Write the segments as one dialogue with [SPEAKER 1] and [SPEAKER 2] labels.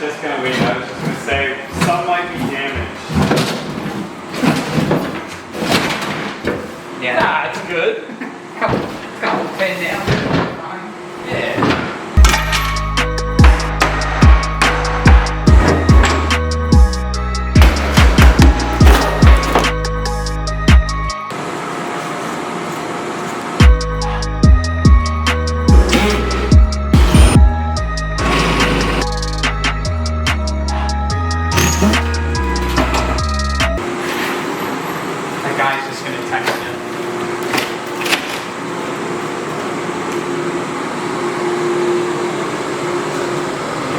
[SPEAKER 1] just gonna wait. I was just gonna say some might be damaged.
[SPEAKER 2] Yeah.
[SPEAKER 1] Nah, it's good.
[SPEAKER 2] couple pin down.
[SPEAKER 1] Yeah.
[SPEAKER 2] Guy's just gonna text him.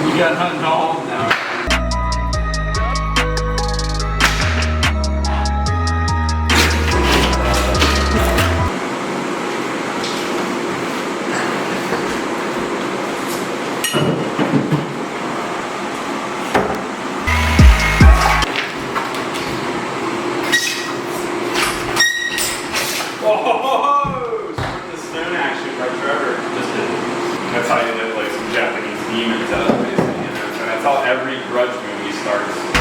[SPEAKER 1] You got hunting all now. Whoa! The stone action by Trevor. Just that's how you live like some Japanese demons out, basically. You know, so that's how every grudge movie starts.